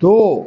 2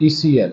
ECL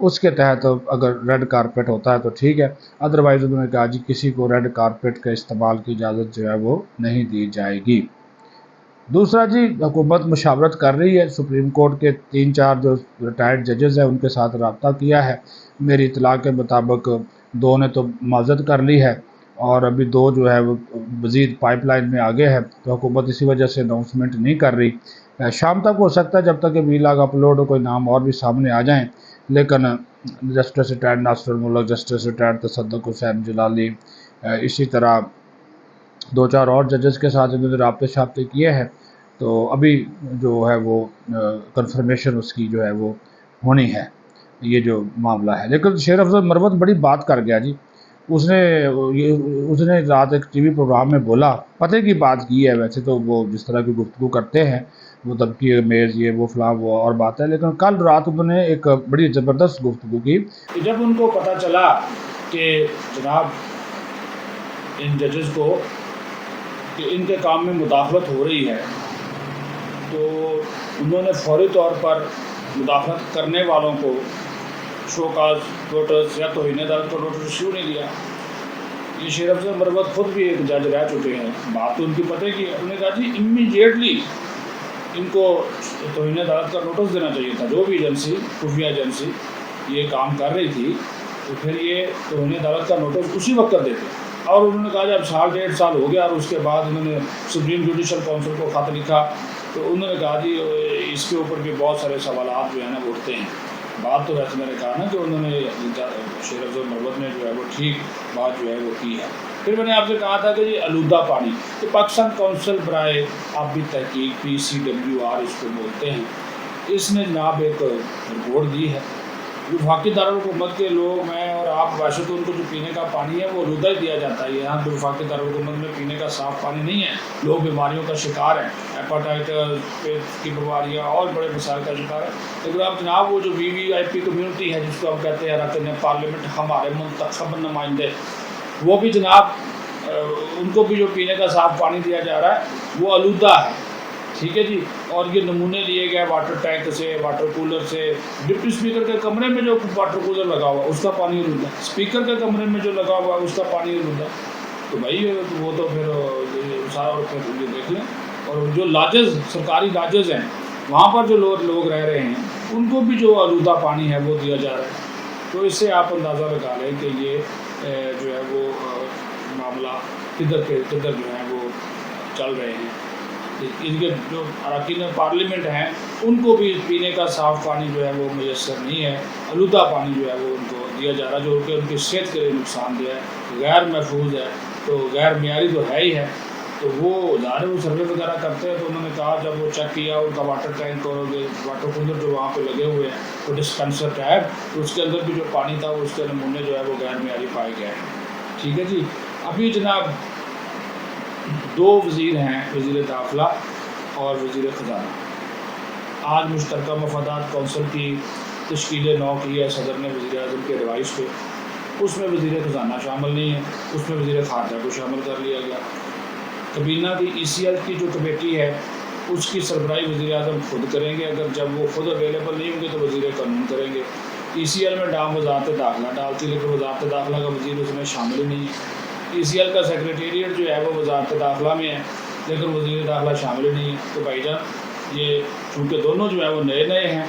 اس کے تحت اگر ریڈ کارپیٹ ہوتا ہے تو ٹھیک ہے، ادروائز انہوں نے کہا جی کسی کو ریڈ کارپیٹ کا استعمال کی اجازت جو ہے وہ نہیں دی جائے گی۔ دوسرا جی، حکومت مشاورت کر رہی ہے، سپریم کورٹ کے 3-4 جو ریٹائرڈ ججز ہیں ان کے ساتھ رابطہ کیا ہے، میری اطلاع کے مطابق 2 نے تو معذرت کر لی ہے اور ابھی 2 جو ہے وہ مزید پائپ لائن میں آگے ہے، تو حکومت اسی وجہ سے اناؤنسمنٹ نہیں کر رہی۔ شام تک ہو سکتا ہے، جب تک کہ ویلاگ اپلوڈ ہو کوئی نام اور بھی سامنے آ جائیں، لیکن جسٹس ریٹائرڈ ناصر الملک، جسٹس ریٹائرڈ تصدق حسین جلالی، اسی طرح 2-4 اور ججز کے ساتھ انہوں نے رابطے شابطے کیے ہیں، تو ابھی جو ہے وہ کنفرمیشن اس کی جو ہے وہ ہونی ہے، یہ جو معاملہ ہے۔ لیکن شیر افضل مروت بڑی بات کر گیا جی، اس نے رات ایک ٹی وی پروگرام میں بولا، پتہ کی بات کی ہے، ویسے تو وہ جس طرح کی گفتگو کرتے ہیں وہ دبکی میز یہ وہ فلاں وہ اور بات ہے، لیکن کل رات انہوں نے ایک بڑی زبردست گفتگو کی کہ جب ان کو پتہ چلا کہ جناب ان ججز کو کہ ان کے کام میں مداخلت ہو رہی ہے، تو انہوں نے فوری طور پر مداخلت کرنے والوں کو شو کاز نوٹس یا توہین عدالت کا نوٹس ایشو نہیں دیا۔ یہ شیر افضل مروت خود بھی ایک جج رہ چکے ہیں، بات تو ان کی پتہ کی ہے، انہوں نے کہا جی امیڈیٹلی ان کو توہین عدالت کا نوٹس دینا چاہیے تھا، جو بھی ایجنسی خفیہ ایجنسی یہ کام کر رہی تھی، تو پھر یہ توہین عدالت کا نوٹس اسی وقت دیتے۔ اور انہوں نے کہا جب 1.5 سال ہو گیا اور اس کے بعد انہوں نے سپریم جوڈیشل کونسل کو خط لکھا، تو انہوں نے کہا جی اس کے اوپر بھی بہت سارے سوالات جو ہیں نا اٹھتے ہیں۔ بات تو ویسے میں نے کہا نا کہ انہوں نے شیر افضل مروت نے جو ہے وہ ٹھیک بات جو ہے وہ کی ہے۔ پھر میں نے آپ سے کہا تھا کہ یہ آلودہ پانی، کہ پاکستان کونسل برائے آبی تحقیق PCWR اس کو بولتے ہیں، اس نے جناب ایک رپورٹ دی ہے۔ وفاقی دارالحکومت کے لوگ میں اور آپ ویسے تو ان کو جو پینے کا پانی ہے وہ آلودہ ہی دیا جاتا ہے، یہاں تو وفاقی دارالحکومت میں پینے کا صاف پانی نہیں ہے، لوگ بیماریوں کا شکار ہیں، ہیپاٹائٹس، پیٹ کی بیماریاں اور بڑے مسائل کا شکار ہے۔ لیکن اب جناب وہ جو VVIP کمیونٹی ہے جس کو ہم کہتے ہیں رکن پارلیمنٹ، ہمارے منتخب نمائندے، وہ بھی جناب ان کو بھی جو پینے کا صاف پانی دیا جا رہا ہے وہ آلودہ ہے، ٹھیک ہے جی۔ اور یہ نمونے لیے گئے واٹر ٹینک سے، واٹر کولر سے، ڈپٹی اسپیکر کے کمرے میں جو واٹر کولر لگا ہوا اس کا پانی آلودہ، اسپیکر کے کمرے میں جو لگا ہوا اس کا پانی آلودہ، تو بھائی وہ تو پھر سارا پھر دیکھ لیں۔ اور جو لاجز، سرکاری لاجز ہیں وہاں پر جو لوگ رہ رہے ہیں ان کو بھی جو آلودہ پانی ہے وہ دیا جا رہا ہے، تو اس سے آپ اندازہ لگا لیں کہ یہ جو ہے وہ معاملہ کدھر جو ہے وہ چل رہے ہیں۔ ان کے جو اراکین پارلیمنٹ ہیں ان کو بھی پینے کا صاف پانی جو ہے وہ میسر نہیں ہے، آلودہ پانی جو ہے وہ ان کو دیا جا رہا ہے، جو کہ ان کی صحت کے لیے نقصان دہ ہے، غیر محفوظ ہے، تو غیر معیاری تو ہے ہی ہے۔ تو وہ ظاہر وہ سروے وغیرہ کرتے ہیں، تو انہوں نے کہا جب وہ چیک کیا ان کا واٹر ٹینک اور واٹر کولر جو وہاں پہ لگے ہوئے ہیں وہ ڈسپینسر ٹیب، تو اس کے اندر بھی جو پانی تھا اس کے نمونے جو ہے وہ غیر معیاری پائے گئے ہیں، ٹھیک ہے جی۔ ابھی جناب 2 وزیر ہیں، وزیر داخلہ اور وزیر خزانہ، آج مشترکہ مفادات کونسل کی تشکیل نو کی ہے صدر نے وزیر اعظم کے ایڈوائس پہ، اس میں وزیر خزانہ شامل نہیں ہے، اس میں وزیر خارجہ کو شامل کر لیا گیا۔ کابینہ کی ECL کی جو کمیٹی ہے اس کی سربراہی وزیر اعظم خود کریں گے، اگر جب وہ خود اویلیبل نہیں ہوں گے تو وزیر قانون کریں گے۔ ECL میں ڈام وزارت داخلہ ڈالتی، لیکن وزارت داخلہ کا وزیر اس میں شامل ہی نہیں ہے۔ ECL کا سیکریٹریٹ جو ہے وہ وزارت داخلہ میں ہے، لیکن وزیر داخلہ شامل ہی نہیں ہے۔ تو بھائی جان یہ چونکہ دونوں جو ہے وہ نئے ہیں،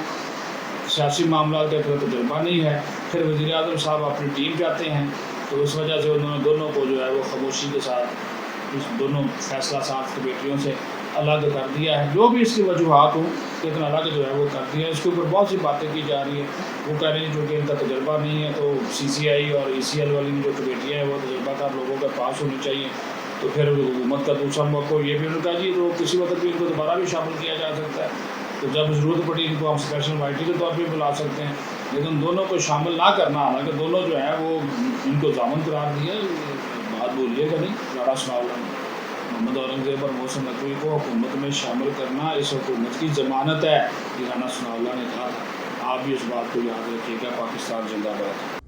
سیاسی معاملات کا اتنا تجربہ نہیں ہے، پھر وزیر اعظم صاحب اپنی ٹیم چاہتے ہیں، تو اس وجہ سے انہوں نے دونوں کو جو ہے وہ خاموشی کے ساتھ اس دونوں فیصلہ ساز کمیٹیوں سے الگ کر دیا ہے، جو بھی اس کی وجوہات ہوں لیکن الگ جو ہے وہ کر دیا ہے۔ اس کے اوپر بہت سی باتیں کی جا رہی ہیں، وہ کہہ رہے ہیں چونکہ ان کا تجربہ نہیں ہے تو CCI اور ECL والی جو کمیٹیاں ہیں وہ تجربہ کار لوگوں کے پاس ہونی چاہیے، تو پھر حکومت کا دوسرا موقع یہ بھی انہوں نے کہا جی تو کسی وقت بھی ان کو دوبارہ بھی شامل کیا جا سکتا ہے، تو جب ضرورت پڑی ان کو ہم اسپیشل انوائٹی کے طور پہ بلا سکتے ہیں، لیکن دونوں کو شامل نہ کرنا، حالانکہ دونوں جو ہیں وہ ان کو ضامن قرار دیا، بات بولیے گا نہیں رانا ثناء اللہ نے۔ محمد اورنگزیب اور محسن نقوی کو حکومت میں شامل کرنا اس حکومت کی ضمانت ہے، یہ رانا ثناء اللہ نے کہا تھا۔ آپ بھی اس بات کو یاد رکھیے گا۔ پاکستان زندہ باد۔